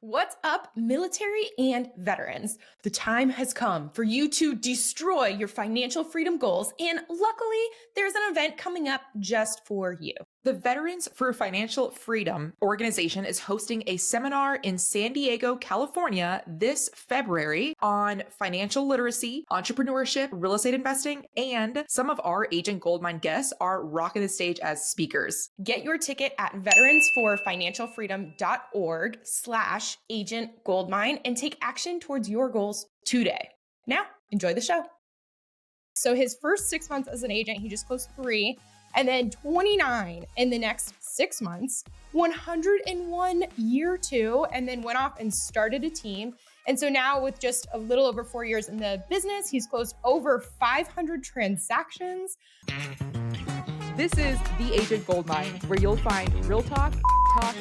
What's up, military and veterans? The time has come for you to destroy your financial freedom goals, and luckily, there's an event coming up just for you. The Veterans for Financial Freedom organization is hosting a seminar in San Diego, California this February on financial literacy, entrepreneurship, real estate investing, and some of our Agent Goldmine guests are rocking the stage as speakers. Get your ticket at veteransforfinancialfreedom.org/Agent Goldmine and take action towards your goals today. Now, enjoy the show. So his first 6 months as an agent, he just closed 3, and then 29 in the next 6 months, 101 year 2, and then went off and started a team. And so now with just a little over 4 years in the business, he's closed over 500 transactions. This is the Agent Goldmine, where you'll find real talk,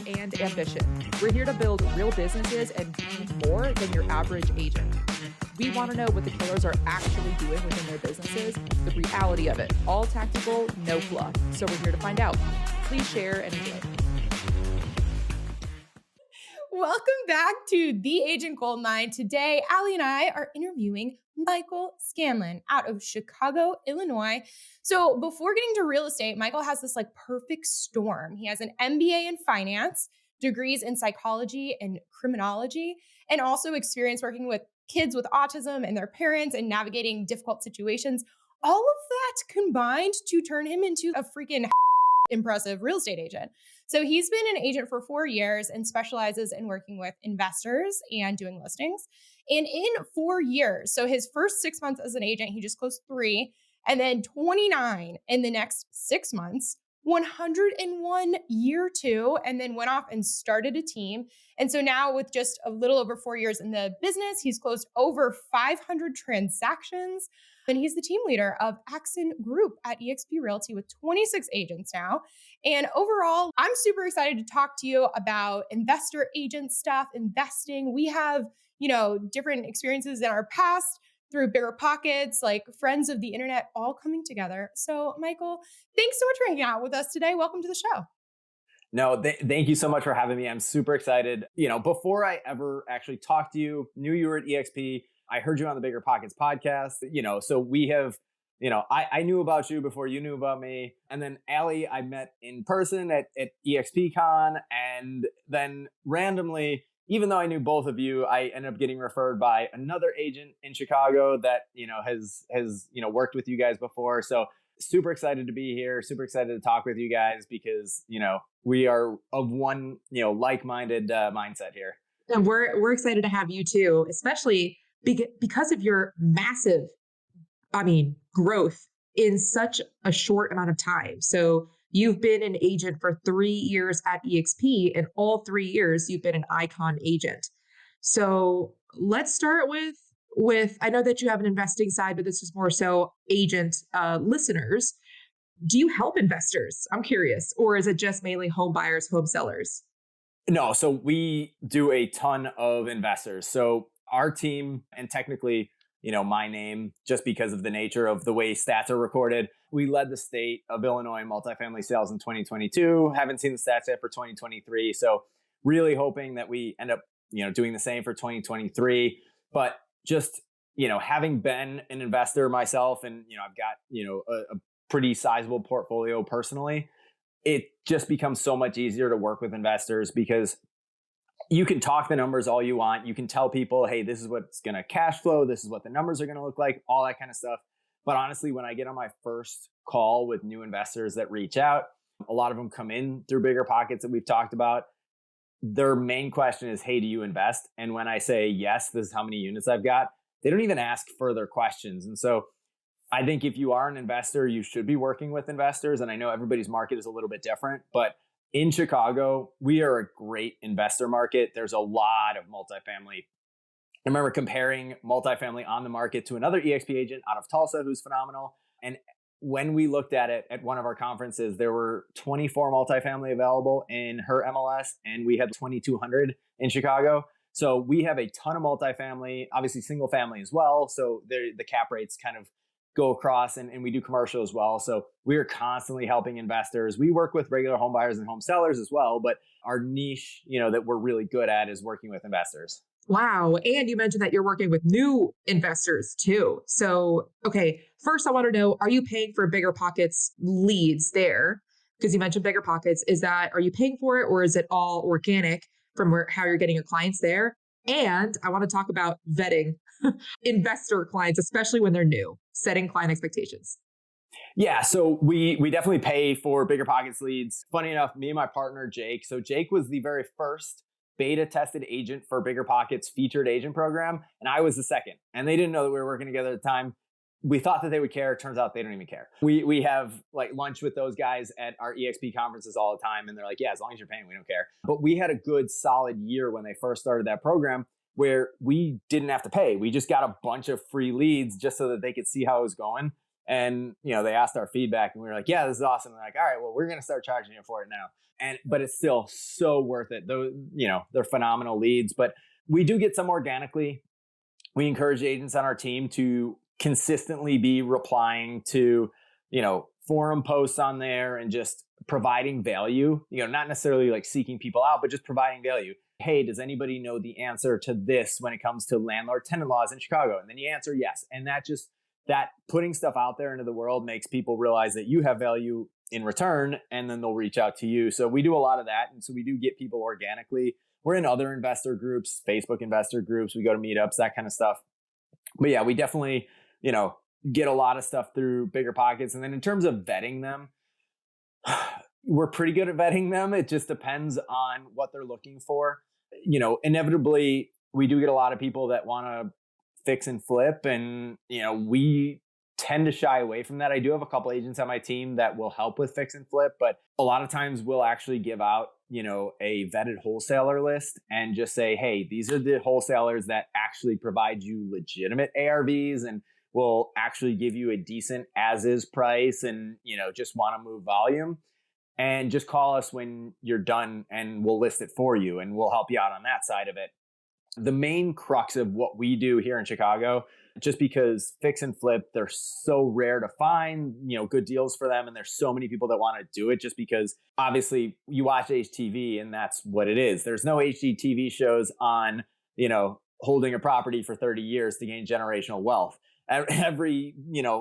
and ambition. We're here to build real businesses and be more than your average agent. We want to know what the killers are actually doing within their businesses, the reality of it. All tactical, no fluff. So we're here to find out. Please share and enjoy. Welcome back to The Agent Goldmine. Today, Ali and I are interviewing Michael Scanlon out of Chicago, Illinois. So before getting to real estate, Michael has this perfect storm. He has an MBA in finance, degrees in psychology and criminology, and also experience working with kids with autism and their parents and navigating difficult situations. All of that combined to turn him into a freaking impressive real estate agent. So he's been an agent for 4 years and specializes in working with investors and doing listings. And in 4 years, so his first 6 months as an agent, he just closed 3, and then 29 in the next 6 months, 101 year 2, and then went off and started a team. And so now with just a little over 4 years in the business, he's closed over 500 transactions. And he's the team leader of Axon Group at eXp Realty with 26 agents now. And overall, I'm super excited to talk to you about investor agent stuff, investing. We have, different experiences in our past through Bigger Pockets, like friends of the internet, all coming together. So Michael, thanks so much for hanging out with us today. Welcome to the show. No, thank you so much for having me. I'm super excited. Before I ever actually talked to you, knew you were at eXp, I heard you on the Bigger Pockets podcast, so we have, I knew about you before you knew about me. And then Ali, I met in person at EXPCon. And then randomly, even though I knew both of you, I ended up getting referred by another agent in Chicago that, has worked with you guys before. So super excited to be here, super excited to talk with you guys because, we are of one, like-minded mindset here. And we're excited to have you too, especially because of your massive, growth in such a short amount of time. So you've been an agent for 3 years at eXp, and all 3 years you've been an icon agent. So let's start with I know that you have an investing side, but this is more so agent listeners. Do you help investors? I'm curious. Or is it just mainly home buyers, home sellers? No, so we do a ton of investors. So our team, and technically, my name, just because of the nature of the way stats are recorded, we led the state of Illinois multifamily sales in 2022. Haven't seen the stats yet for 2023. So really hoping that we end up, doing the same for 2023. But just, having been an investor myself, and, I've got, a pretty sizable portfolio personally, it just becomes so much easier to work with investors because you can talk the numbers all you want. You can tell people, hey, this is what's going to cash flow. This is what the numbers are going to look like, all that kind of stuff. But honestly, when I get on my first call with new investors that reach out, a lot of them come in through Bigger Pockets that we've talked about. Their main question is, hey, do you invest? And when I say, yes, this is how many units I've got, they don't even ask further questions. And so I think if you are an investor, you should be working with investors. And I know everybody's market is a little bit different, but in Chicago, we are a great investor market. There's a lot of multifamily. I remember comparing multifamily on the market to another eXp agent out of Tulsa who's phenomenal. And when we looked at it at one of our conferences, there were 24 multifamily available in her MLS, and we had 2,200 in Chicago. So we have a ton of multifamily, obviously single family as well. So the cap rates kind of go across and we do commercial as well. So we are constantly helping investors. We work with regular home buyers and home sellers as well, but our niche, that we're really good at is working with investors. Wow. And you mentioned that you're working with new investors too. So, okay, first I want to know, are you paying for Bigger Pockets leads there? Because you mentioned Bigger Pockets. Are you paying for it, or is it all organic from how you're getting your clients there? And I want to talk about vetting investor clients, especially when they're new, setting client expectations. Yeah, so we definitely pay for Bigger Pockets leads. Funny enough, me and my partner Jake. So Jake was the very first beta tested agent for Bigger Pockets featured agent program, and I was the second. And they didn't know that we were working together at the time. We thought that they would care. It turns out they don't even care. We have like lunch with those guys at our EXP conferences all the time, and they're like, yeah, as long as you're paying, we don't care. But we had a good solid year when they first started that program where we didn't have to pay. We just got a bunch of free leads just so that they could see how it was going. And, they asked our feedback and we were like, yeah, this is awesome. And they're like, all right, well, we're going to start charging you for it now. But it's still so worth it. Though, they're phenomenal leads, but we do get some organically. We encourage agents on our team to consistently be replying to, forum posts on there and just providing value, not necessarily like seeking people out, but just providing value. Hey, does anybody know the answer to this when it comes to landlord tenant laws in Chicago? And then you answer yes. And that putting stuff out there into the world makes people realize that you have value in return, and then they'll reach out to you. So we do a lot of that. And so we do get people organically. We're in other investor groups, Facebook investor groups. We go to meetups, that kind of stuff. But yeah, we definitely, get a lot of stuff through Bigger Pockets. And then in terms of vetting them, we're pretty good at vetting them. It just depends on what they're looking for. Inevitably, we do get a lot of people that want to fix and flip, and we tend to shy away from that. I do have a couple agents on my team that will help with fix and flip, but a lot of times we'll actually give out a vetted wholesaler list and just say, hey, these are the wholesalers that actually provide you legitimate ARVs and will actually give you a decent as is price, and just want to move volume, and just call us when you're done and we'll list it for you and we'll help you out on that side of it. The main crux of what we do here in Chicago, just because fix and flip, they're so rare to find, good deals for them. And there's so many people that want to do it, just because obviously you watch HTV and that's what it is. There's no HGTV shows on, holding a property for 30 years to gain generational wealth. Every,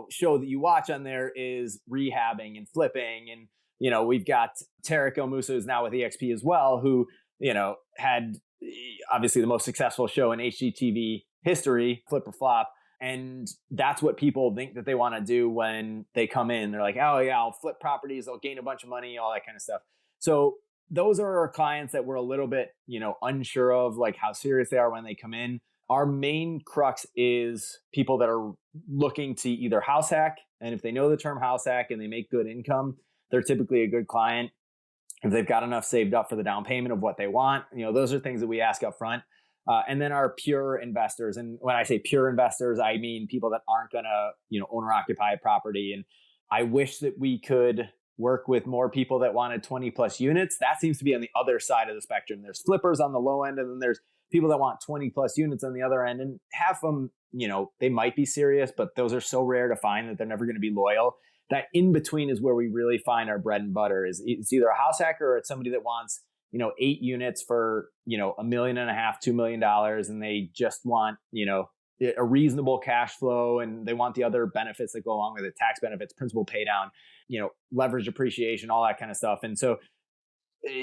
show that you watch on there is rehabbing and flipping. And, we've got Tarek El Moussa, who's now with EXP as well, who, had obviously the most successful show in HGTV history, Flip or Flop. And that's what people think that they want to do when they come in. They're like, oh yeah, I'll flip properties, I'll gain a bunch of money, all that kind of stuff. So those are our clients that we're a little bit, unsure of, like how serious they are when they come in. Our main crux is people that are looking to either house hack. And if they know the term house hack and they make good income, they're typically a good client. If they've got enough saved up for the down payment of what they want, those are things that we ask up front. And then our pure investors. And when I say pure investors, I mean people that aren't going to, owner occupy a property. And I wish that we could work with more people that wanted 20 plus units. That seems to be on the other side of the spectrum. There's flippers on the low end, and then there's people that want 20 plus units on the other end. And half of them, they might be serious, but those are so rare to find that they're never going to be loyal. That in between is where we really find our bread and butter. Is it's either a house hacker or it's somebody that wants 8 units for $1.5 million, $2 million, and they just want a reasonable cash flow, and they want the other benefits that go along with it: tax benefits, principal pay down, leverage appreciation, all that kind of stuff. And so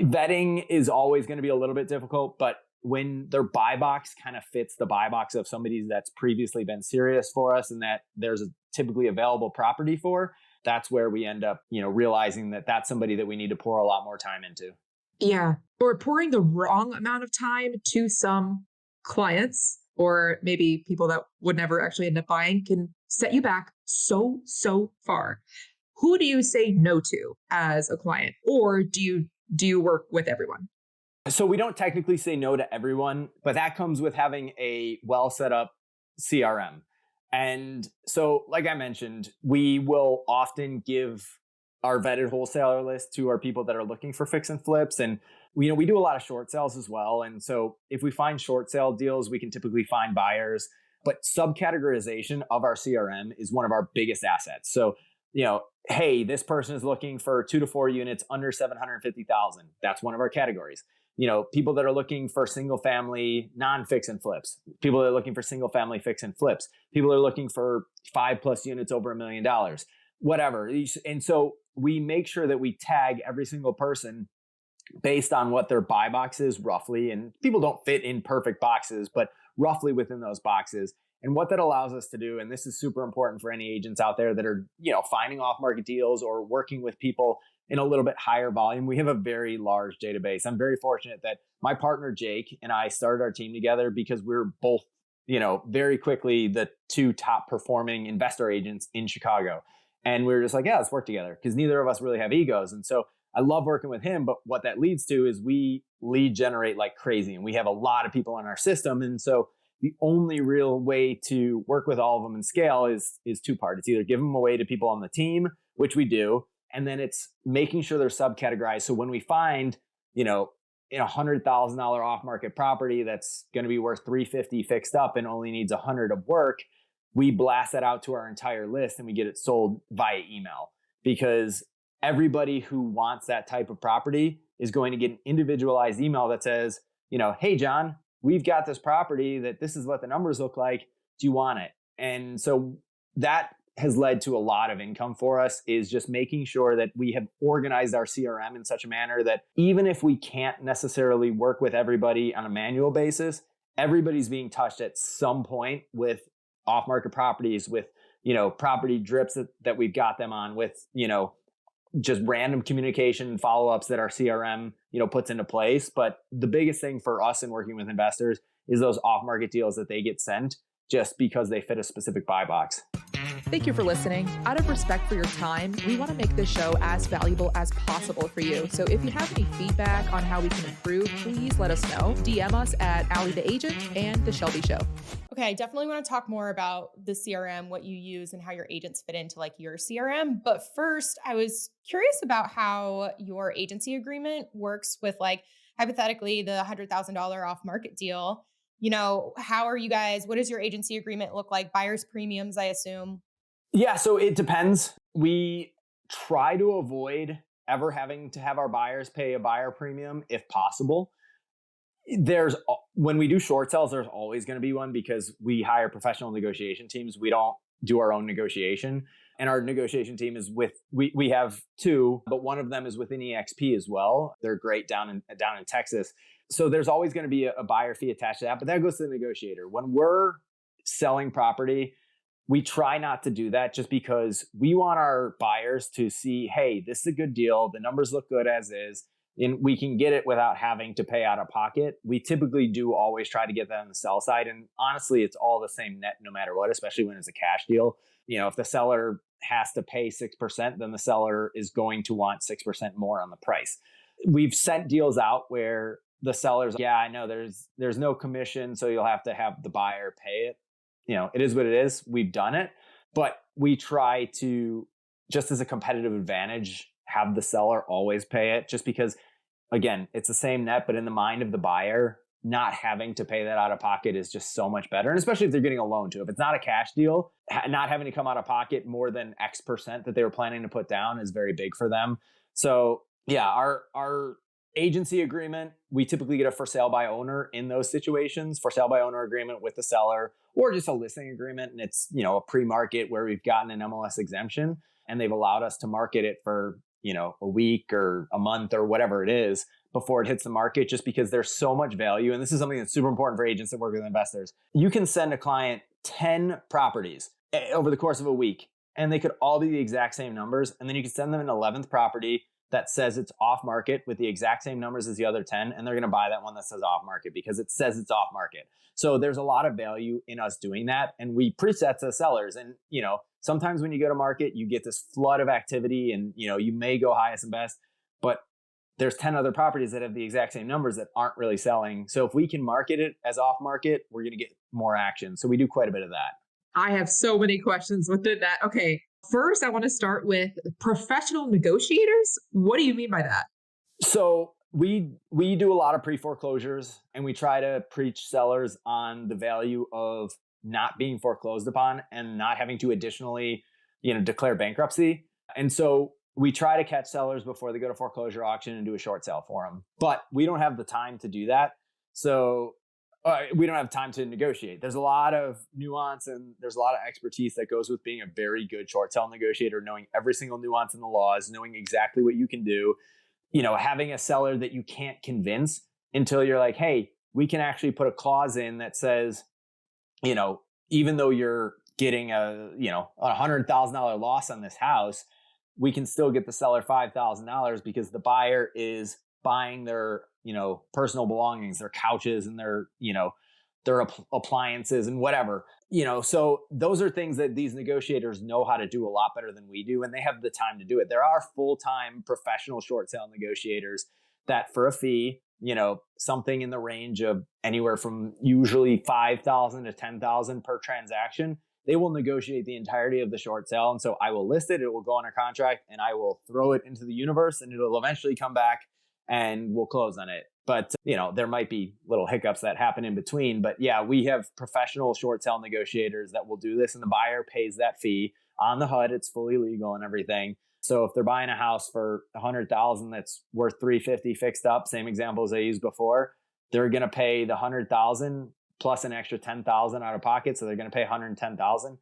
vetting is always going to be a little bit difficult, but when their buy box kind of fits the buy box of somebody that's previously been serious for us and that there's a typically available property for, that's where we end up, realizing that that's somebody that we need to pour a lot more time into. Yeah. Or pouring the wrong amount of time to some clients, or maybe people that would never actually end up buying, can set you back so far. Who do you say no to as a client? Or do you work with everyone? So we don't technically say no to everyone, but that comes with having a well set up CRM. And so, like I mentioned, we will often give our vetted wholesaler list to our people that are looking for fix and flips. And we do a lot of short sales as well. And so if we find short sale deals, we can typically find buyers. but subcategorization of our CRM is one of our biggest assets. So, hey, this person is looking for 2 to 4 units under 750,000. That's one of our categories. People that are looking for single family non-fix and flips, people that are looking for single family fix and flips, people that are looking for 5+ units over $1 million, whatever. And so we make sure that we tag every single person based on what their buy box is roughly. And people don't fit in perfect boxes, but roughly within those boxes. And what that allows us to do, and this is super important for any agents out there that are, finding off-market deals or working with people in a little bit higher volume. We have a very large database. I'm very fortunate that my partner, Jake, and I started our team together because we were both, very quickly the 2 top performing investor agents in Chicago. And we were just like, yeah, let's work together, because neither of us really have egos. And so I love working with him, but what that leads to is we lead generate like crazy, and we have a lot of people in our system. And so the only real way to work with all of them and scale is 2-part. It's either give them away to people on the team, which we do, and then it's making sure they're subcategorized. So when we find, in a $100,000 off-market property that's going to be worth $350 fixed up and only needs $100 of work, we blast that out to our entire list and we get it sold via email, because everybody who wants that type of property is going to get an individualized email that says, hey, John, we've got this property that this is what the numbers look like. Do you want it? And so that has led to a lot of income for us, is just making sure that we have organized our CRM in such a manner that even if we can't necessarily work with everybody on a manual basis, everybody's being touched at some point with off-market properties, with, property drips that we've got them on, with, just random communication and follow-ups that our CRM, puts into place. But the biggest thing for us in working with investors is those off-market deals that they get sent just because they fit a specific buy box. Thank you for listening. Out of respect for your time, we want to make this show as valuable as possible for you. So if you have any feedback on how we can improve, please let us know. DM us at Ali the Agent and The Shelby Show. Okay, I definitely want to talk more about the CRM, what you use, and how your agents fit into like your CRM. But first, I was curious about how your agency agreement works with, like, hypothetically, the $100,000 off-market deal. How are you guys, what does your agency agreement look like? Buyer's premiums, I assume. Yeah, so it depends. We try to avoid ever having to have our buyers pay a buyer premium if possible. When we do short sales, there's always going to be one, because we hire professional negotiation teams. We don't do our own negotiation. And our negotiation team is we have 2, but one of them is within EXP as well. They're great down in Texas. So there's always going to be a buyer fee attached to that, but that goes to the negotiator. When we're selling property, we try not to do that, just because we want our buyers to see, hey, this is a good deal. The numbers look good as is, and we can get it without having to pay out of pocket. We typically do always try to get that on the sell side. And honestly, it's all the same net no matter what, especially when it's a cash deal. If the seller has to pay 6%, then the seller is going to want 6% more on the price. We've sent deals out where the seller's, yeah, I know there's no commission, so you'll have to have the buyer pay it. It is what it is. We've done it, but we try to, just as a competitive advantage, have the seller always pay it, just because, again, it's the same net, but in the mind of the buyer, not having to pay that out of pocket is just so much better. And especially if they're getting a loan too. If it's not a cash deal, not having to come out of pocket more than X% that they were planning to put down is very big for them. So yeah, our agency agreement, we typically get a for sale by owner in those situations, for sale by owner agreement with the seller, or just a listing agreement. And it's, a pre-market where we've gotten an MLS exemption and they've allowed us to market it for, a week or a month or whatever it is before it hits the market, just because there's so much value. And this is something that's super important for agents that work with investors. You can send a client 10 properties over the course of a week, and they could all be the exact same numbers. And then you can send them an 11th property that says it's off market with the exact same numbers as the other 10. And they're going to buy that one that says off market because it says it's off market. So there's a lot of value in us doing that. And we preset to the sellers. And, sometimes when you go to market, you get this flood of activity and, you may go highest and best, but there's 10 other properties that have the exact same numbers that aren't really selling. So if we can market it as off market, we're going to get more action. So we do quite a bit of that. I have so many questions within that. Okay. First, I want to start with professional negotiators. What do you mean by that? So we do a lot of pre-foreclosures, and we try to preach sellers on the value of not being foreclosed upon and not having to additionally, declare bankruptcy. And so we try to catch sellers before they go to foreclosure auction and do a short sale for them. But we don't have the time to do that. So we don't have time to negotiate. There's a lot of nuance and there's a lot of expertise that goes with being a very good short sale negotiator, knowing every single nuance in the laws, knowing exactly what you can do, having a seller that you can't convince until you're like, hey, we can actually put a clause in that says, even though you're getting a $100,000 loss on this house, we can still get the seller $5,000 because the buyer is buying their, personal belongings, their couches and their appliances and whatever, so those are things that these negotiators know how to do a lot better than we do. And they have the time to do it. There are full-time professional short sale negotiators that for a fee, something in the range of anywhere from usually $5,000 to $10,000 per transaction, they will negotiate the entirety of the short sale. And so I will list it, it will go under contract, and I will throw it into the universe, and it'll eventually come back and we'll close on it. But, there might be little hiccups that happen in between. But yeah, we have professional short sale negotiators that will do this, and the buyer pays that fee on the HUD. It's fully legal and everything. So if they're buying a house for $100,000 that's worth $350 fixed up, same example as I used before, they're going to pay the $100,000 plus an extra $10,000 out of pocket. So they're going to pay $110,000.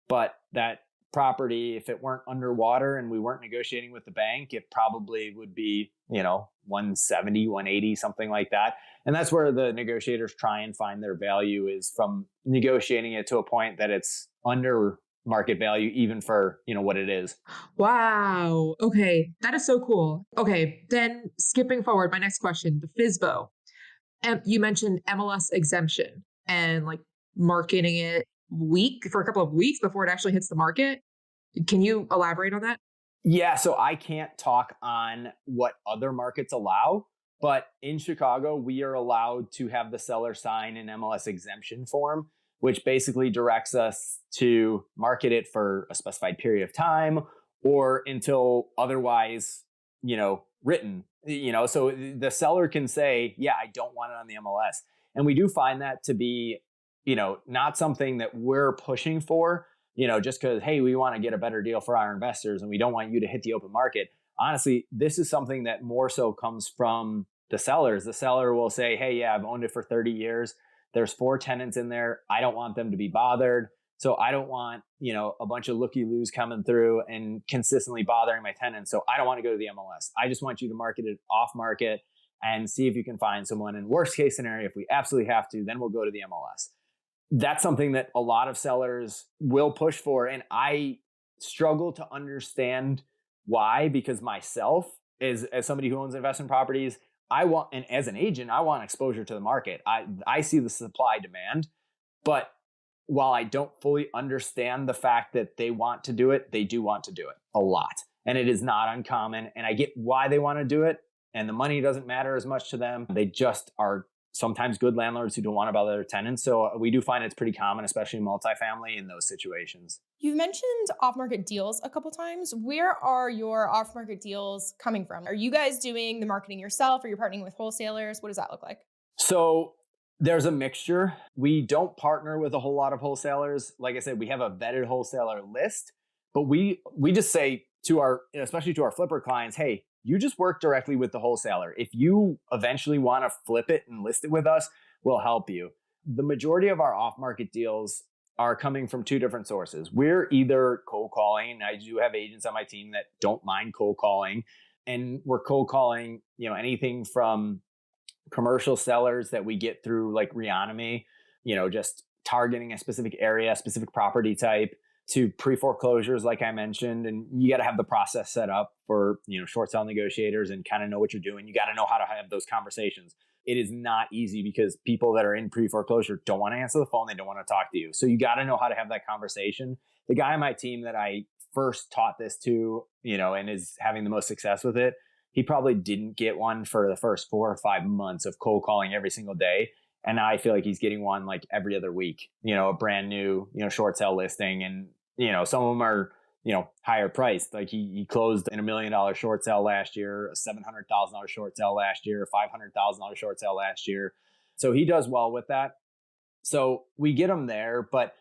But that property, if it weren't underwater and we weren't negotiating with the bank, it probably would be, 170, 180, something like that. And that's where the negotiators try and find their value, is from negotiating it to a point that it's under market value, even for, what it is. Wow. Okay. That is so cool. Okay. Then skipping forward, my next question, the FSBO. You mentioned MLS exemption and like marketing it for a couple of weeks before it actually hits the market. Can you elaborate on that? Yeah. So I can't talk on what other markets allow, but in Chicago, we are allowed to have the seller sign an MLS exemption form, which basically directs us to market it for a specified period of time or until otherwise, written, so the seller can say, yeah, I don't want it on the MLS. And we do find that to be, not something that we're pushing for, just because, hey, we want to get a better deal for our investors and we don't want you to hit the open market. Honestly, this is something that more so comes from the sellers. The seller will say, hey, yeah, I've owned it for 30 years. There's 4 tenants in there. I don't want them to be bothered. So I don't want, a bunch of looky-loos coming through and consistently bothering my tenants. So I don't want to go to the MLS. I just want you to market it off market and see if you can find someone. In worst case scenario, if we absolutely have to, then we'll go to the MLS. That's something that a lot of sellers will push for. And I struggle to understand why, because myself, as somebody who owns investment properties, and as an agent, I want exposure to the market. I see the supply demand, but while I don't fully understand the fact that they want to do it, they do want to do it a lot. And it is not uncommon. And I get why they want to do it. And the money doesn't matter as much to them. They just are sometimes good landlords who don't want to bother their tenants. So we do find it's pretty common, especially multifamily, in those situations. You've mentioned off-market deals a couple times. Where are your off-market deals coming from? Are you guys doing the marketing yourself? Or you're partnering with wholesalers? What does that look like? So there's a mixture. We don't partner with a whole lot of wholesalers. Like I said, we have a vetted wholesaler list, but we just say especially to our flipper clients, hey, you just work directly with the wholesaler. If you eventually want to flip it and list it with us, we'll help you. The majority of our off-market deals are coming from 2 different sources. We're either cold calling. I do have agents on my team that don't mind cold calling, and we're cold calling, anything from commercial sellers that we get through like Reonomy, just targeting a specific area, specific property type, to pre-foreclosures, like I mentioned. And you got to have the process set up for, short sale negotiators and kind of know what you're doing. You got to know how to have those conversations. It is not easy because people that are in pre-foreclosure don't want to answer the phone. They don't want to talk to you. So you got to know how to have that conversation. The guy on my team that I first taught this to, and is having the most success with it, he probably didn't get one for the first 4 or 5 months of cold calling every single day. And now I feel like he's getting one like every other week, a brand new, short sale listing. And, some of them are, higher priced. Like he closed in $1 million short sale last year, a $700,000 short sale last year, a $500,000 short sale last year. So he does well with that. So we get them there, but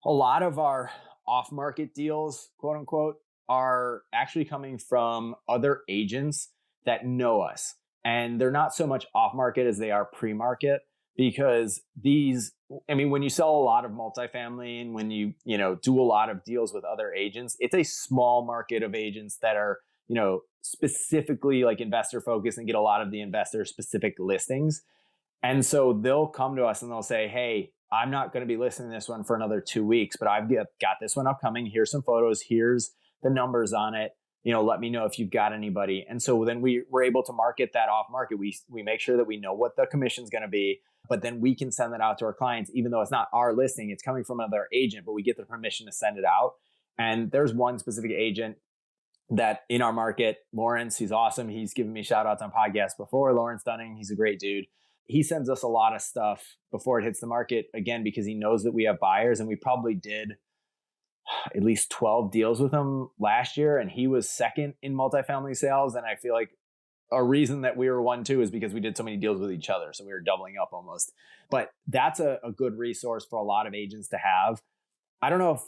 a lot of our off-market deals, quote unquote, are actually coming from other agents that know us. And they're not so much off-market as they are pre-market, because when you sell a lot of multifamily and when you do a lot of deals with other agents, it's a small market of agents that are, specifically like investor focused and get a lot of the investor specific listings. And so they'll come to us and they'll say, hey, I'm not going to be listing this one for another 2 weeks, but I've got this one upcoming. Here's some photos. Here's the numbers on it. Let me know if you've got anybody. And so then we're able to market that off market. We make sure that we know what the commission's going to be, but then we can send that out to our clients, even though it's not our listing, it's coming from another agent, but we get the permission to send it out. And there's one specific agent that in our market, Lawrence, he's awesome. He's given me shout outs on podcasts before. Lawrence Dunning, he's a great dude. He sends us a lot of stuff before it hits the market, again, because he knows that we have buyers, and we probably did at least 12 deals with him last year, and he was second in multifamily sales. And I feel like a reason that we were 1-2 is because we did so many deals with each other. So we were doubling up almost. But that's a good resource for a lot of agents to have. I don't know if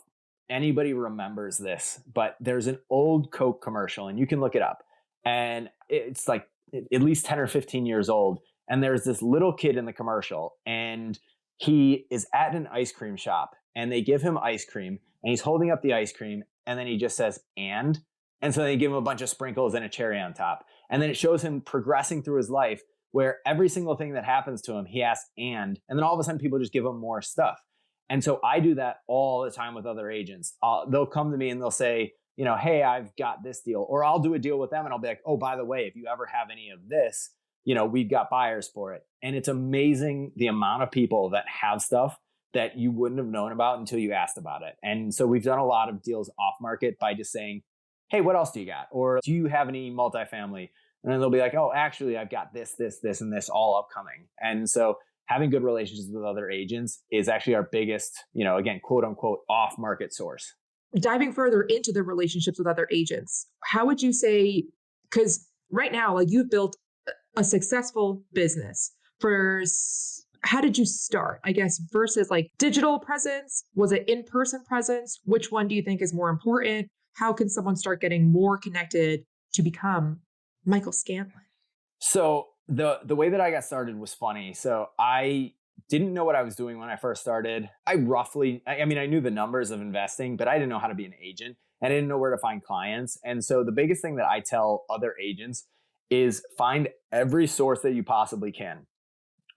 anybody remembers this, but there's an old Coke commercial, and you can look it up. And it's like at least 10 or 15 years old. And there's this little kid in the commercial, and he is at an ice cream shop, and they give him ice cream, and he's holding up the ice cream, and then he just says, and so they give him a bunch of sprinkles and a cherry on top. And then it shows him progressing through his life, where every single thing that happens to him, he asks, and then all of a sudden people just give him more stuff. And so I do that all the time with other agents. They'll come to me and they'll say, hey, I've got this deal, or I'll do a deal with them and I'll be like, oh, by the way, if you ever have any of this, we've got buyers for it. And it's amazing the amount of people that have stuff that you wouldn't have known about until you asked about it. And so we've done a lot of deals off market by just saying, hey, what else do you got? Or do you have any multifamily? And then they'll be like, oh, actually, I've got this, and this all upcoming. And so having good relationships with other agents is actually our biggest, again, quote unquote, off market source. Diving further into the relationships with other agents, how would you say, because right now, like, you've built a successful business. How did you start, I guess, versus like digital presence? Was it in-person presence? Which one do you think is more important? How can someone start getting more connected to become Michael Scanlon? So the way that I got started was funny. So I didn't know what I was doing when I first started. I knew the numbers of investing, but I didn't know how to be an agent, and I didn't know where to find clients. And so the biggest thing that I tell other agents is find every source that you possibly can.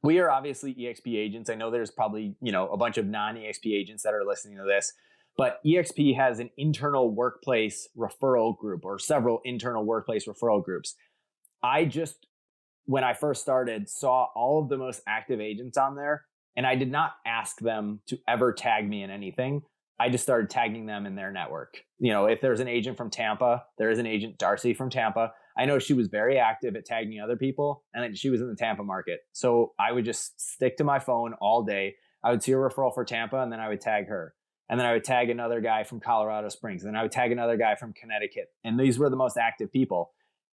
We are obviously EXP agents. I know there's probably, a bunch of non-EXP agents that are listening to this, but EXP has an internal workplace referral group, or several internal workplace referral groups. When I first started, saw all of the most active agents on there, and I did not ask them to ever tag me in anything. I just started tagging them in their network. If there's an agent from Tampa, there is an agent, Darcy from Tampa. I know she was very active at tagging other people, and then she was in the Tampa market. So I would just stick to my phone all day. I would see a referral for Tampa, and then I would tag her. And then I would tag another guy from Colorado Springs. And then I would tag another guy from Connecticut. And these were the most active people.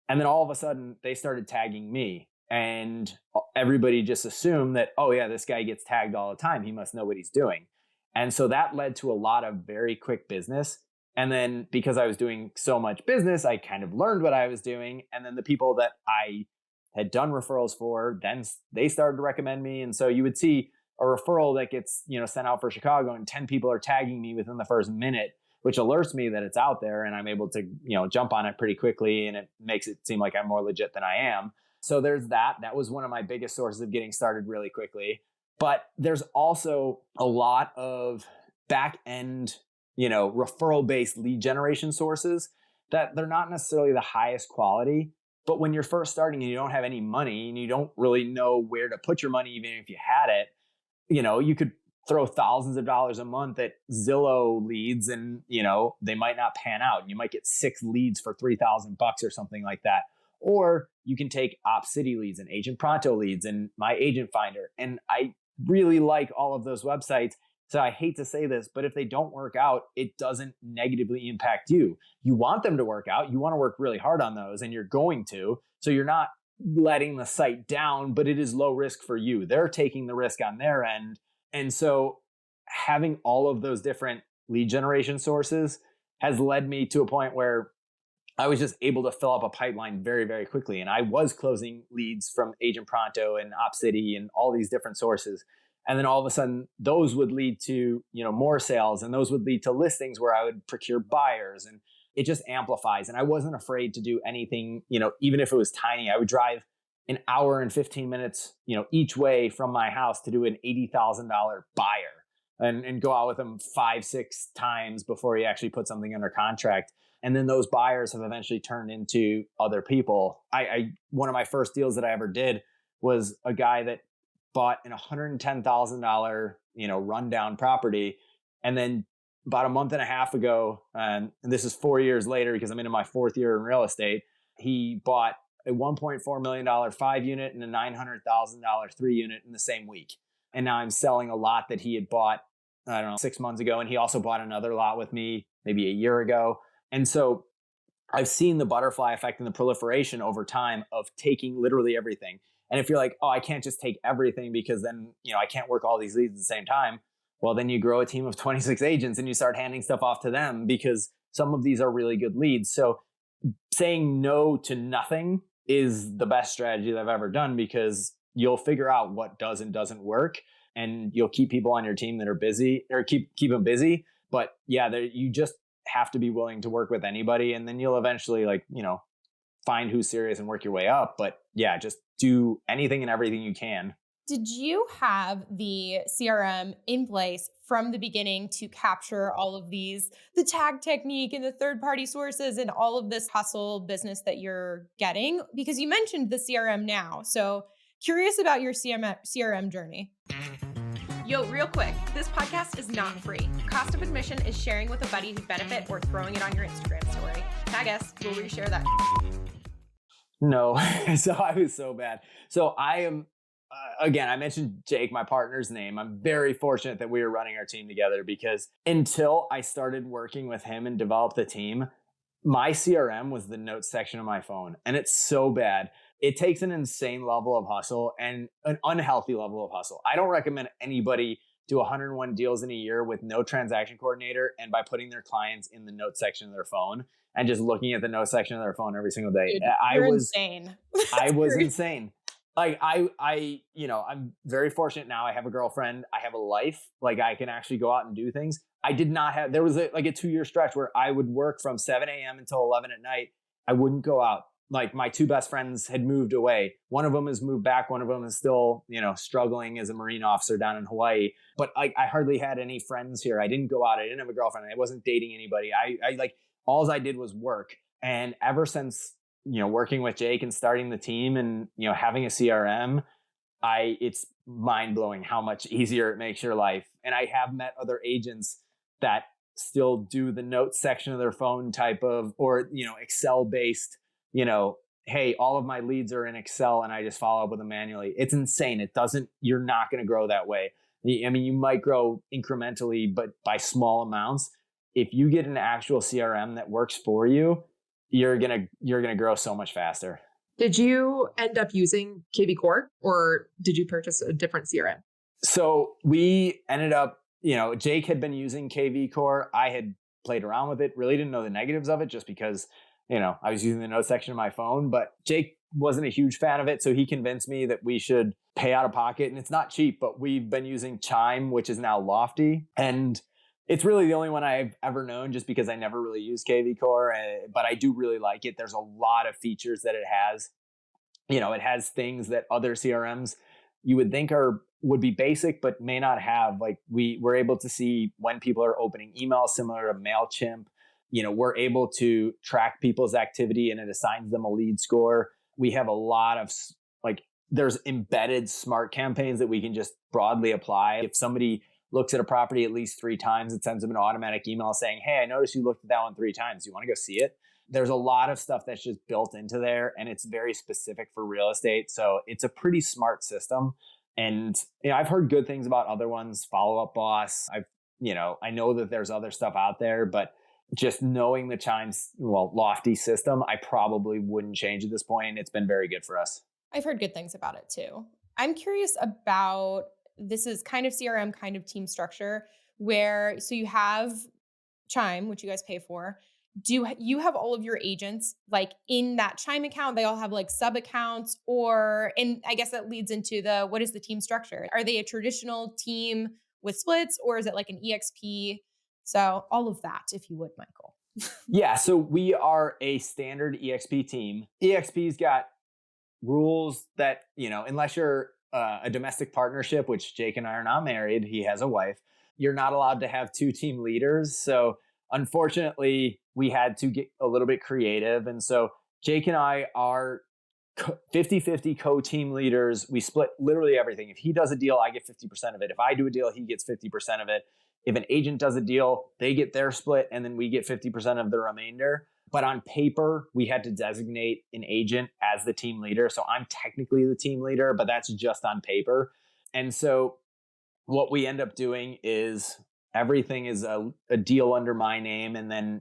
And then all of a sudden, they started tagging me. And everybody just assumed that, oh yeah, this guy gets tagged all the time. He must know what he's doing. And so that led to a lot of very quick business. And then because I was doing so much business, I kind of learned what I was doing. And then the people that I had done referrals for, then they started to recommend me. And so you would see a referral that gets, sent out for Chicago, and 10 people are tagging me within the first minute, which alerts me that it's out there, and I'm able to, jump on it pretty quickly, and it makes it seem like I'm more legit than I am. So there's that. That was one of my biggest sources of getting started really quickly. But there's also a lot of back end, referral-based lead generation sources that they're not necessarily the highest quality. But when you're first starting and you don't have any money and you don't really know where to put your money, even if you had it, you could throw thousands of dollars a month at Zillow leads, and, they might not pan out. You might get 6 leads for $3,000 or something like that. Or you can take OpCity leads and Agent Pronto leads and My Agent Finder. And I really like all of those websites. So I hate to say this, but if they don't work out, it doesn't negatively impact you. You want them to work out. You want to work really hard on those, and you're going to. So you're not letting the site down, but it is low risk for you. They're taking the risk on their end, And so having all of those different lead generation sources has led me to a point where I was just able to fill up a pipeline very, very quickly. And I was closing leads from Agent Pronto and OpCity and all these different sources. And then all of a sudden those would lead to, more sales, and those would lead to listings where I would procure buyers, and it just amplifies. And I wasn't afraid to do anything, even if it was tiny. I would drive an hour and 15 minutes, each way from my house to do an $80,000 buyer and go out with them 5-6 times before he actually put something under contract. And then those buyers have eventually turned into other people. One of my first deals that I ever did was a guy that bought an $110,000, rundown property. And then about a month and a half ago, and this is 4 years later because I'm into my 4th year in real estate, he bought a $1.4 million 5-unit and a $900,000 3-unit in the same week. And now I'm selling a lot that he had bought, 6 months ago. And he also bought another lot with me maybe a year ago. And so I've seen the butterfly effect and the proliferation over time of taking literally everything. And if you're like, oh, I can't just take everything because then, I can't work all these leads at the same time. Well, then you grow a team of 26 agents and you start handing stuff off to them because some of these are really good leads. So saying no to nothing is the best strategy that I've ever done, because you'll figure out what does and doesn't work, and you'll keep people on your team that are busy, or keep them busy. But yeah, you just have to be willing to work with anybody, and then you'll eventually find who's serious and work your way up. But yeah, just do anything and everything you can. Did you have the CRM in place from the beginning to capture all of these, the tag technique and the third-party sources and all of this hustle business that you're getting? Because you mentioned the CRM now. So curious about your CRM journey. Yo, real quick, this podcast is not free. Cost of admission is sharing with a buddy who'd benefit or throwing it on your Instagram story. Tag us, we'll reshare that. No, so I was so bad. So I am, again, I mentioned Jake, my partner's name. I'm very fortunate that we were running our team together, because until I started working with him and developed the team, my CRM was the notes section of my phone. And it's so bad. It takes an insane level of hustle and an unhealthy level of hustle. I don't recommend anybody do 101 deals in a year with no transaction coordinator and by putting their clients in the notes section of their phone and just looking at the notes section of their phone every single day. Dude, you're insane. I was insane. I'm very fortunate now. I have a girlfriend. I have a life. I can actually go out and do things. I did not have, there was a 2-year stretch where I would work from 7 a.m. until 11 at night. I wouldn't go out. My 2 best friends had moved away. One of them has moved back. One of them is still, struggling as a Marine officer down in Hawaii. But I hardly had any friends here. I didn't go out. I didn't have a girlfriend. I wasn't dating anybody. All I did was work. And ever since, working with Jake and starting the team and, having a CRM, it's mind blowing how much easier it makes your life. And I have met other agents that still do the notes section of their phone type of, or, Excel based, hey, all of my leads are in Excel and I just follow up with them manually. It's insane. You're not going to grow that way. I mean, you might grow incrementally, but by small amounts. If you get an actual CRM that works for you, you're going to grow so much faster. Did you end up using KV Core, or did you purchase a different CRM? So we ended up, Jake had been using KV Core. I had played around with it, really didn't know the negatives of it just because, I was using the notes section of my phone, but Jake wasn't a huge fan of it. So he convinced me that we should pay out of pocket, and it's not cheap, but we've been using Chime, which is now Lofty. And it's really the only one I've ever known, just because I never really used KV Core, but I do really like it. There's a lot of features that it has. It has things that other CRMs you would think would be basic, but may not have. We're able to see when people are opening emails, similar to MailChimp. We're able to track people's activity and it assigns them a lead score. We have a lot of there's embedded smart campaigns that we can just broadly apply. If somebody looks at a property at least 3 times, it sends them an automatic email saying, hey, I noticed you looked at that one 3 times. Do you want to go see it? There's a lot of stuff that's just built into there, and it's very specific for real estate. So it's a pretty smart system. And I've heard good things about other ones, Follow Up Boss. I know that there's other stuff out there, but just knowing the Chime's Lofty system, I probably wouldn't change at this point. It's been very good for us. I've heard good things about it too. I'm curious about this is kind of CRM, kind of team structure where, so you have Chime, which you guys pay for. Do you have all of your agents like in that Chime account? They all have like sub accounts, or, and I guess that leads into what is the team structure? Are they a traditional team with splits, or is it like an EXP? So all of that, if you would, Michael. Yeah. So we are a standard EXP team. EXP's got rules that, unless you're a domestic partnership, which Jake and I are not married, he has a wife, you're not allowed to have two team leaders. So unfortunately, we had to get a little bit creative. And so Jake and I are 50-50 co-team leaders. We split literally everything. If he does a deal, I get 50% of it. If I do a deal, he gets 50% of it. If an agent does a deal, they get their split, and then we get 50% of the remainder. But on paper, we had to designate an agent as the team leader. So I'm technically the team leader, but that's just on paper. And so what we end up doing is everything is a deal under my name. And then,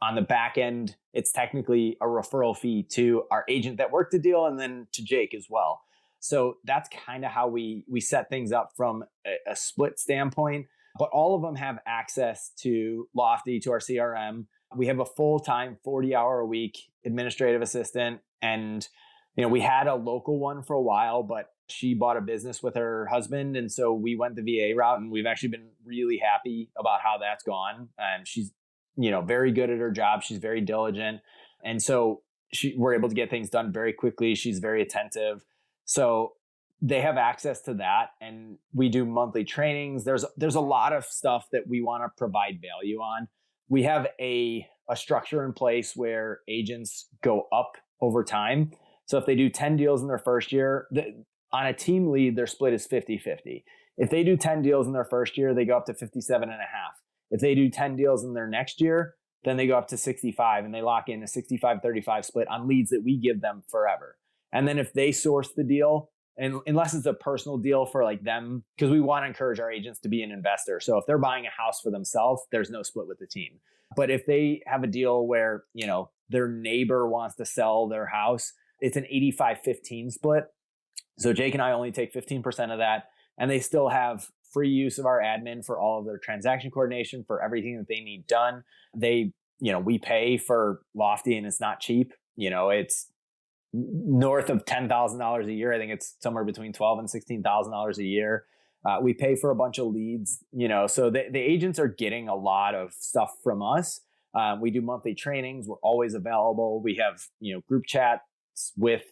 on the back end, it's technically a referral fee to our agent that worked the deal and then to Jake as well. So that's kind of how we set things up from a split standpoint. But all of them have access to Lofty, to our CRM. We have a full-time 40-hour-a-week administrative assistant. And, we had a local one for a while, but she bought a business with her husband. And so we went the VA route, and we've actually been really happy about how that's gone. And she's, very good at her job. She's very diligent. And so we're able to get things done very quickly. She's very attentive. So they have access to that, and we do monthly trainings. There's a lot of stuff that we want to provide value on. We have a structure in place where agents go up over time. So if they do 10 deals in their first year, on a team lead, their split is 50-50. If they do 10 deals in their first year, they go up to 57.5. If they do 10 deals in their next year, then they go up to 65, and they lock in a 65-35 split on leads that we give them forever. And then if they source the deal, and unless it's a personal deal for like them, because we want to encourage our agents to be an investor. So if they're buying a house for themselves, there's no split with the team. But if they have a deal where, their neighbor wants to sell their house, it's an 85-15 split. So Jake and I only take 15% of that, and they still have free use of our admin for all of their transaction coordination, for everything that they need done. They, we pay for Lofty, and it's not cheap. It's north of $10,000 a year. I think it's somewhere between $12,000 and $16,000 a year. We pay for a bunch of leads, so the agents are getting a lot of stuff from us. We do monthly trainings. We're always available. We have, group chats with,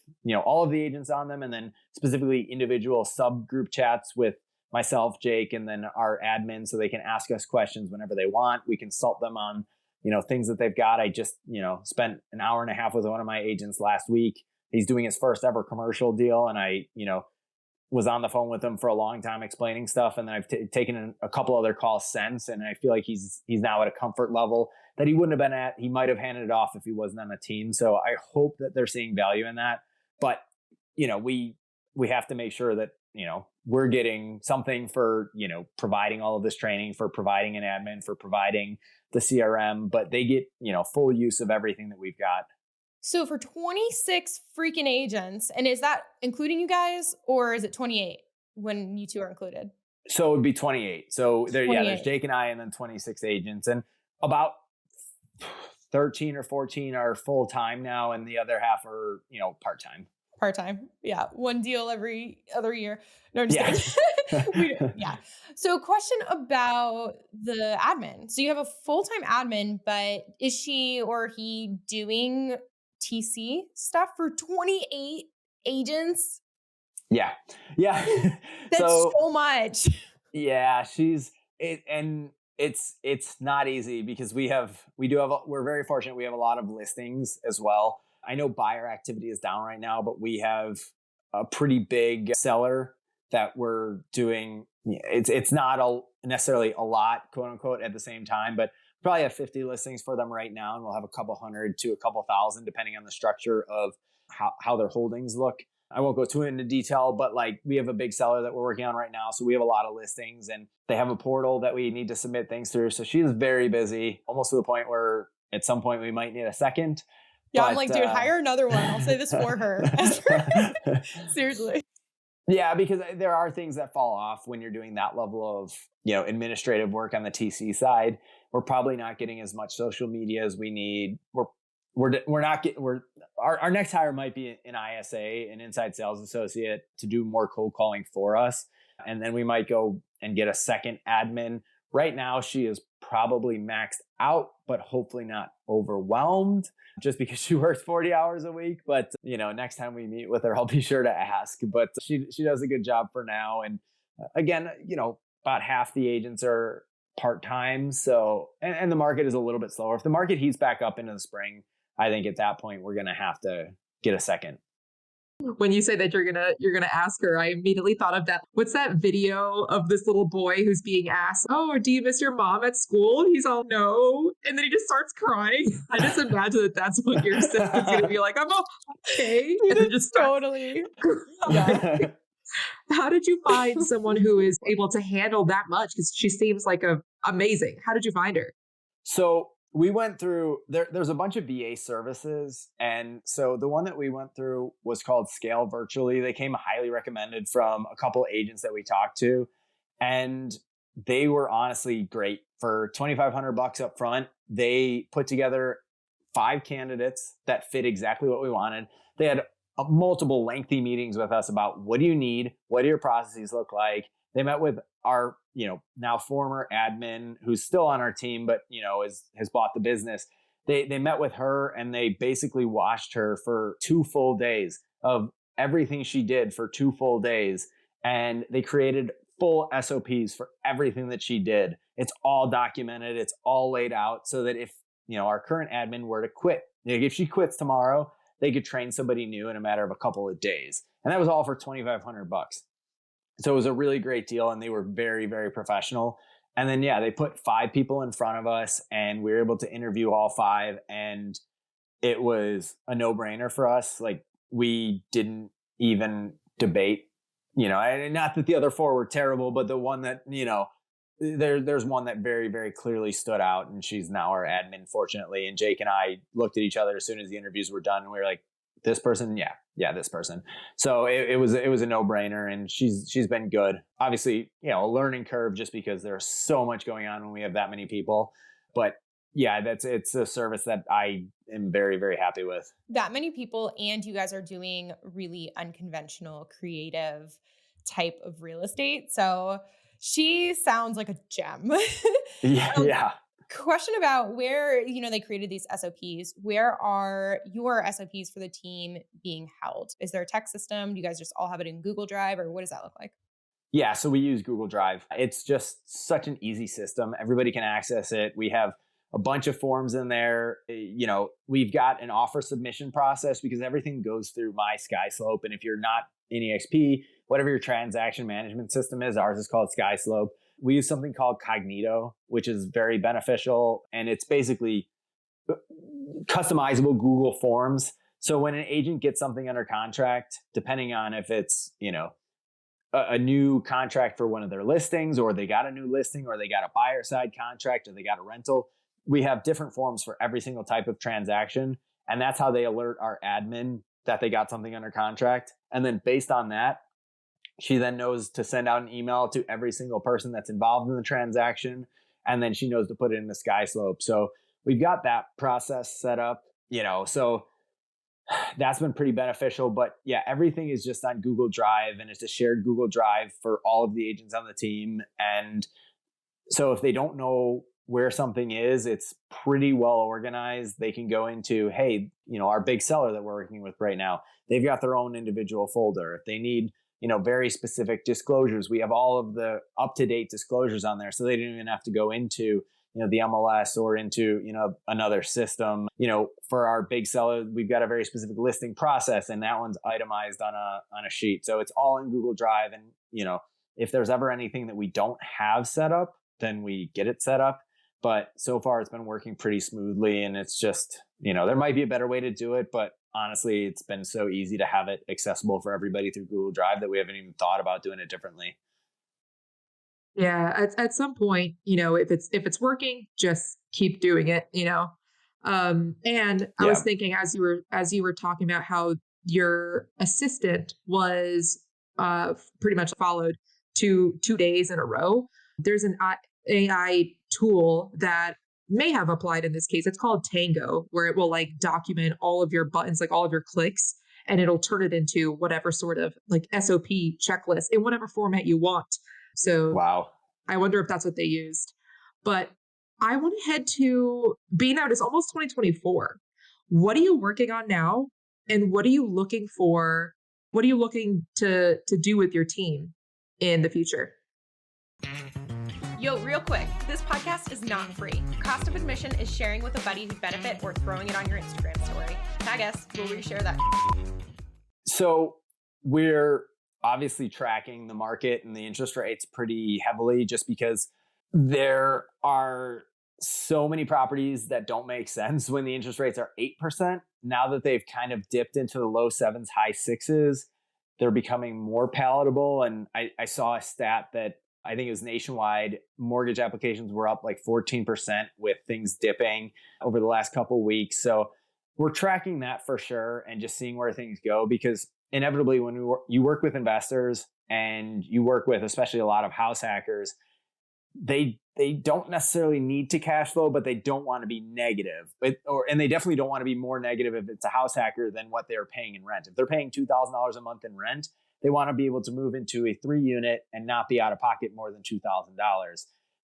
all of the agents on them, and then specifically individual subgroup chats with myself, Jake, and then our admin, so they can ask us questions whenever they want. We consult them on, things that they've got. I just, spent an hour and a half with one of my agents last week. He's doing his first ever commercial deal. And I, was on the phone with him for a long time explaining stuff. And then I've taken a couple other calls since. And I feel like he's now at a comfort level that he wouldn't have been at. He might have handed it off if he wasn't on a team. So I hope that they're seeing value in that. But, we have to make sure that, we're getting something for, providing all of this training, for providing an admin, for providing the CRM, but they get, full use of everything that we've got. So for 26 freaking agents, and is that including you guys, or is it 28 when you two are included? So it would be 28. So there's Jake and I, and then 26 agents, and about 13 or 14 are full time now, and the other half are, part-time. Part-time. Yeah. One deal every other year. No, I'm just kidding. Yeah. So question about the admin. So you have a full-time admin, but is she or he doing TC stuff for 28 agents? Yeah. Yeah. That's so much. Yeah. It's not easy because we're very fortunate. We have a lot of listings as well. I know buyer activity is down right now, but we have a pretty big seller that we're doing. It's not necessarily a lot, quote unquote, at the same time, but probably have 50 listings for them right now. And we'll have a couple hundred to a couple thousand, depending on the structure of how their holdings look. I won't go too into detail, but like we have a big seller that we're working on right now. So we have a lot of listings, and they have a portal that we need to submit things through. So she's very busy, almost to the point where at some point we might need a second. Yeah, but, I'm like, dude, hire another one. I'll say this for her. Seriously. Yeah, because there are things that fall off when you're doing that level of, administrative work on the TC side. We're probably not getting as much social media as we need. We're not getting, our next hire might be an ISA, an inside sales associate, to do more cold calling for us. And then we might go and get a second admin. Right now, she is probably maxed out, but hopefully not overwhelmed, just because she works 40 hours a week. But, next time we meet with her, I'll be sure to ask. But she does a good job for now. And again, about half the agents are part-time. So, and the market is a little bit slower. If the market heats back up into the spring, I think at that point, we're going to have to get a second. When you say that you're gonna ask her, I immediately thought of that. What's that video of this little boy who's being asked, "Oh, do you miss your mom at school?" He's all, "No," and then he just starts crying. I just imagine that that's what your assistant's gonna be like. I'm all, okay, and then just Totally. crying. How did you find someone who is able to handle that much? Because she seems like amazing. How did you find her? So we went through there's a bunch of VA services. And so the one that we went through was called Scale Virtually. They came highly recommended from a couple agents that we talked to. And they were honestly great. For $2,500 up front, they put together 5 candidates that fit exactly what we wanted. They had multiple lengthy meetings with us about what do you need? What do your processes look like? They met with our, now former admin who's still on our team, but, has bought the business. They met with her and they basically watched her for 2 full days of everything she did for 2 full days. And they created full SOPs for everything that she did. It's all documented. It's all laid out so that if, our current admin were to quit, if she quits tomorrow, they could train somebody new in a matter of a couple of days. And that was all for $2,500. So it was a really great deal, and they were very, very professional. And then, they put 5 people in front of us, and we were able to interview all 5. And it was a no-brainer for us. Like, we didn't even debate, and not that the other 4 were terrible, but the one that, there's one that very, very clearly stood out, and she's now our admin, fortunately. And Jake and I looked at each other as soon as the interviews were done, and we were like, this person, yeah, this person. So it was a no-brainer, and she's been good. Obviously, a learning curve just because there's so much going on when we have that many people. But yeah, it's a service that I am very, very happy with. That many people, and you guys are doing really unconventional, creative type of real estate. So she sounds like a gem. Yeah. Question about where, they created these SOPs. Where are your SOPs for the team being held? Is there a tech system? Do you guys just all have it in Google Drive, or what does that look like? Yeah, so we use Google Drive. It's just such an easy system. Everybody can access it. We have a bunch of forms in there. We've got an offer submission process because everything goes through my SkySlope. And if you're not in EXP, whatever your transaction management system is, ours is called SkySlope. We use something called Cognito, which is very beneficial. And it's basically customizable Google Forms. So when an agent gets something under contract, depending on if it's, a new contract for one of their listings, or they got a new listing, or they got a buyer side contract, or they got a rental, we have different forms for every single type of transaction. And that's how they alert our admin that they got something under contract. And then based on that, she then knows to send out an email to every single person that's involved in the transaction. And then she knows to put it in the SkySlope. So we've got that process set up, so that's been pretty beneficial. But yeah, everything is just on Google Drive, and it's a shared Google Drive for all of the agents on the team. And so if they don't know where something is, it's pretty well organized. They can go into, hey, our big seller that we're working with right now, they've got their own individual folder. If they need, very specific disclosures, we have all of the up-to-date disclosures on there. So they don't even have to go into, the MLS or into, another system. For our big seller, we've got a very specific listing process, and that one's itemized on a sheet. So it's all in Google Drive. And, if there's ever anything that we don't have set up, then we get it set up. But so far it's been working pretty smoothly, and it's just, there might be a better way to do it, but honestly, it's been so easy to have it accessible for everybody through Google Drive that we haven't even thought about doing it differently. Yeah, at some point, if it's working, just keep doing it, And I was thinking as you were talking about how your assistant was pretty much followed 2 days in a row. There's an AI tool that may have applied in this case. It's called Tango, where it will like document all of your buttons, like all of your clicks, and it'll turn it into whatever sort of like SOP checklist in whatever format you want. So Wow. I wonder if that's what they used. But I want to head to being out is almost 2024. What are you working on now? And what are you looking for? What are you looking to do with your team in the future? Yo, real quick, this podcast is not free. Cost of admission is sharing with a buddy who'd benefit or throwing it on your Instagram story. Tag us, we'll reshare that. So we're obviously tracking the market and the interest rates pretty heavily just because there are so many properties that don't make sense when the interest rates are 8%. Now that they've kind of dipped into the low sevens, high sixes, they're becoming more palatable. And I saw a stat that I think it was nationwide, mortgage applications were up like 14% with things dipping over the last couple of weeks. So we're tracking that for sure and just seeing where things go, because inevitably when you work with investors and you work with especially a lot of house hackers, they don't necessarily need to cash flow, but they don't want to be negative. And they definitely don't want to be more negative if it's a house hacker than what they're paying in rent. If they're paying $2,000 a month in rent, they want to be able to move into a 3-unit and not be out of pocket more than $2,000.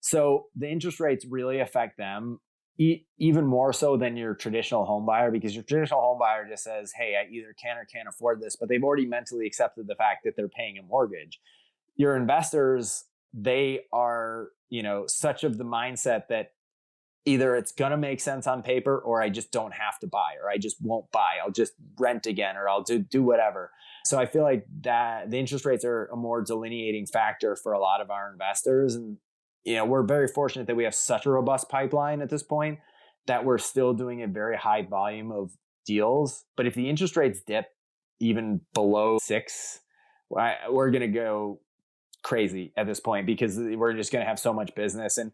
So the interest rates really affect them even more so than your traditional home buyer, because your traditional home buyer just says, hey, I either can or can't afford this, but they've already mentally accepted the fact that they're paying a mortgage. Your investors, they are, such of the mindset that either it's going to make sense on paper or I just don't have to buy, or I just won't buy. I'll just rent again, or I'll do whatever. So I feel like that the interest rates are a more delineating factor for a lot of our investors. And, we're very fortunate that we have such a robust pipeline at this point that we're still doing a very high volume of deals. But if the interest rates dip even below 6, we're going to go crazy at this point, because we're just going to have so much business. And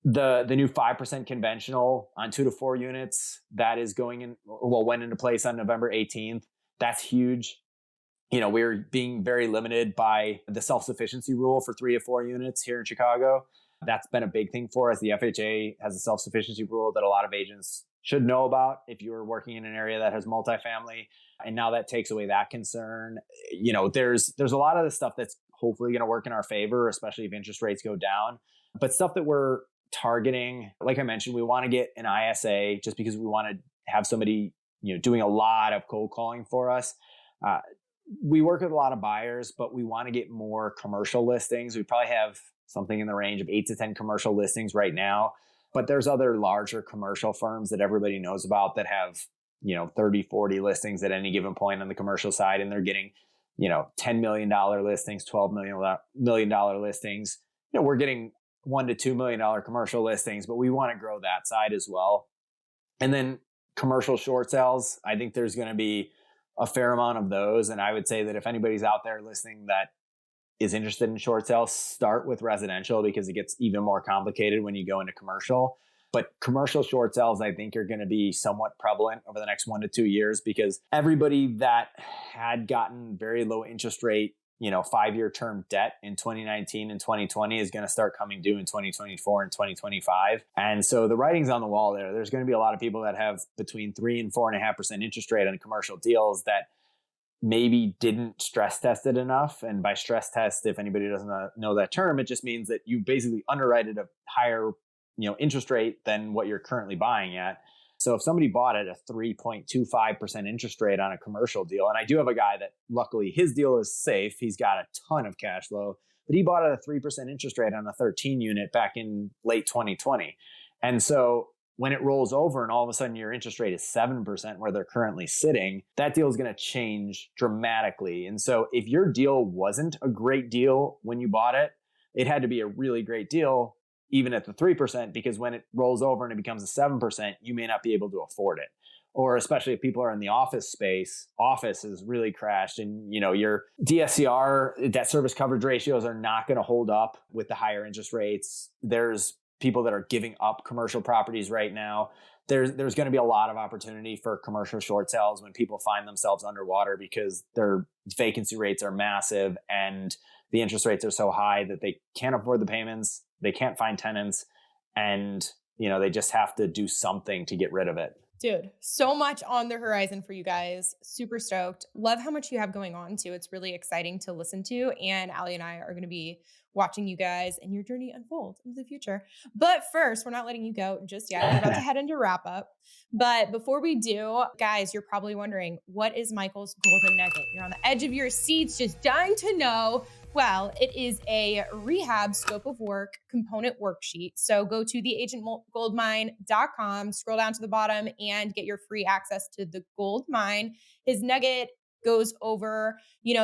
the new 5% conventional on 2 to 4 units that is went into place on November 18th. That's huge. We're being very limited by the self-sufficiency rule for 3 to 4 units here in Chicago. That's been a big thing for us. The FHA has a self-sufficiency rule that a lot of agents should know about if you're working in an area that has multifamily. And now that takes away that concern. There's a lot of the stuff that's hopefully going to work in our favor, especially if interest rates go down. But stuff that we're targeting, like I mentioned, we want to get an ISA just because we want to have somebody, doing a lot of cold calling for us. We work with a lot of buyers, but we want to get more commercial listings. We probably have something in the range of 8 to 10 commercial listings right now. But there's other larger commercial firms that everybody knows about that have, 30, 40 listings at any given point on the commercial side. And they're getting, $10 million listings, $12 million listings. We're getting $1 to $2 million commercial listings, but we want to grow that side as well. And then commercial short sales, I think there's going to be a fair amount of those. And I would say that if anybody's out there listening that is interested in short sales, start with residential, because it gets even more complicated when you go into commercial. But commercial short sales, I think, are going to be somewhat prevalent over the next 1 to 2 years, because everybody that had gotten very low interest rate, 5-year term debt in 2019 and 2020 is going to start coming due in 2024 and 2025. And so the writing's on the wall there. There's going to be a lot of people that have between 3 and 4.5% interest rate on commercial deals that maybe didn't stress test it enough. And by stress test, if anybody doesn't know that term, it just means that you basically underwritten a higher interest rate than what you're currently buying at. So if somebody bought at a 3.25% interest rate on a commercial deal, and I do have a guy that luckily his deal is safe, he's got a ton of cash flow, but he bought at a 3% interest rate on a 13 unit back in late 2020. And so when it rolls over and all of a sudden your interest rate is 7% where they're currently sitting, that deal is going to change dramatically. And so if your deal wasn't a great deal when you bought it, it had to be a really great deal even at the 3%, because when it rolls over and it becomes a 7%, you may not be able to afford it. Or especially if people are in the office space, office is really crashed, and your DSCR, debt service coverage ratios, are not going to hold up with the higher interest rates. There's people that are giving up commercial properties right now there's going to be a lot of opportunity for commercial short sales when people find themselves underwater because their vacancy rates are massive and the interest rates are so high that they can't afford the payments, they can't find tenants, and they just have to do something to get rid of it. Dude, so much on the horizon for you guys. Super stoked. Love how much you have going on too. It's really exciting to listen to. And Ali and I are going to be watching you guys and your journey unfold into the future. But first, we're not letting you go just yet. We're about to head into wrap up. But before we do, guys, you're probably wondering, what is Michael's golden nugget? You're on the edge of your seats, just dying to know. Well, it is a rehab scope of work component worksheet. So go to theagentgoldmine.com, scroll down to the bottom and get your free access to the gold mine. His nugget goes over,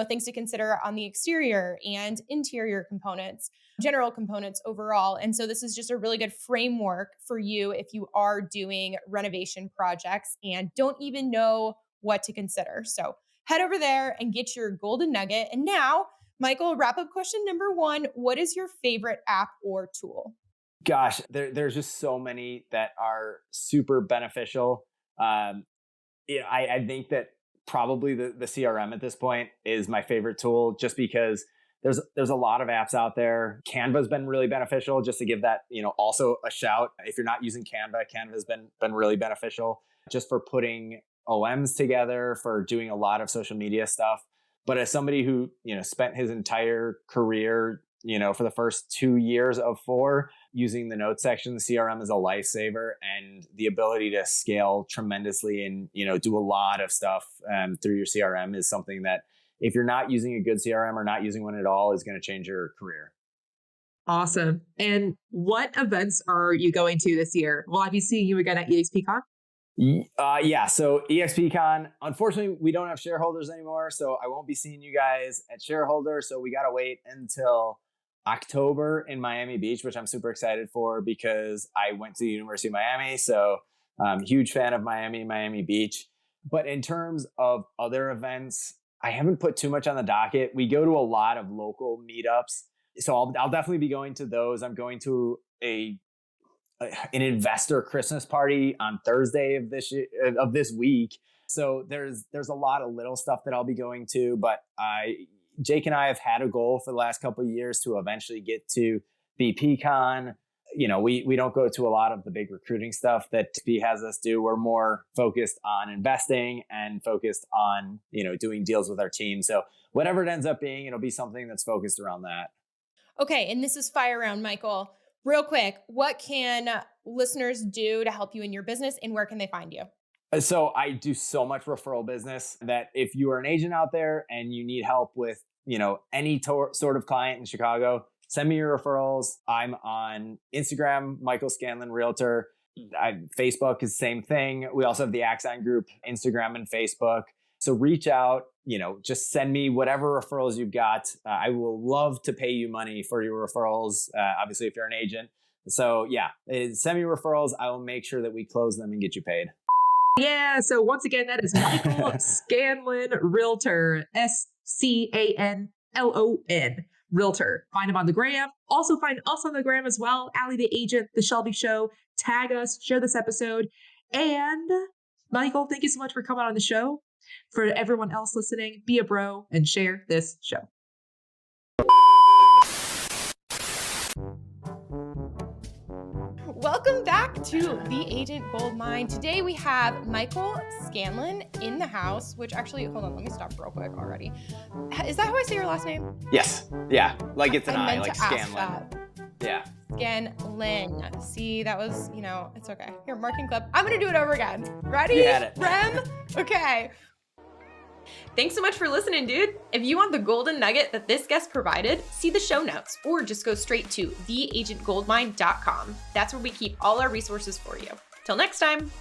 things to consider on the exterior and interior components, general components overall. And so this is just a really good framework for you if you are doing renovation projects and don't even know what to consider. So head over there and get your golden nugget. And now, Michael, wrap up question number 1. What is your favorite app or tool? Gosh, there's just so many that are super beneficial. I think that probably the CRM at this point is my favorite tool just because there's a lot of apps out there. Canva's been really beneficial, just to give that, also a shout. If you're not using Canva's been really beneficial just for putting OMs together, for doing a lot of social media stuff. But as somebody who, spent his entire career, for the first 2 years of 4 using the notes section, the CRM is a lifesaver, and the ability to scale tremendously and, do a lot of stuff through your CRM is something that if you're not using a good CRM or not using one at all is going to change your career. Awesome. And what events are you going to this year? Will I be seeing you again at EXPCon? Yeah. So EXPCon, unfortunately, we don't have shareholders anymore. So I won't be seeing you guys at shareholder. So we got to wait until October in Miami Beach, which I'm super excited for because I went to the University of Miami. So I'm a huge fan of Miami Beach. But in terms of other events, I haven't put too much on the docket. We go to a lot of local meetups. So I'll definitely be going to those. I'm going to an investor Christmas party on Thursday of this week. So there's a lot of little stuff that I'll be going to, but Jake and I have had a goal for the last couple of years to eventually get to VPCon. We don't go to a lot of the big recruiting stuff that TP has us do. We're more focused on investing and focused on, doing deals with our team. So whatever it ends up being, it'll be something that's focused around that. Okay. And this is Fire Round, Michael. Real quick, what can listeners do to help you in your business and where can they find you? So I do so much referral business that if you are an agent out there and you need help with, any sort of client in Chicago, send me your referrals. I'm on Instagram, Michael Scanlon Realtor. Facebook is the same thing. We also have the Axon Group, Instagram and Facebook. So reach out, just send me whatever referrals you've got. I will love to pay you money for your referrals, obviously, if you're an agent. So yeah, send me referrals. I will make sure that we close them and get you paid. Yeah. So once again, that is Michael Scanlon Realtor, SCANLON Realtor. Find him on the gram. Also find us on the gram as well. Ali the Agent, The Shelby Show. Tag us, share this episode. And Michael, thank you so much for coming on the show. For everyone else listening, be a bro and share this show. Welcome back to the Agent Goldmine. Today we have Michael Scanlon in the house, which actually, hold on, let me stop real quick already. Is that how I say your last name? Yes. Yeah. Like it's an I, like Scanlon. Scanlon. Yeah. Scanlon. See, that was, it's okay. Here, marking clip. I'm going to do it over again. Ready? You had it. Rem? Okay. Thanks so much for listening, dude. If you want the golden nugget that this guest provided, see the show notes or just go straight to theagentgoldmine.com. That's where we keep all our resources for you. Till next time.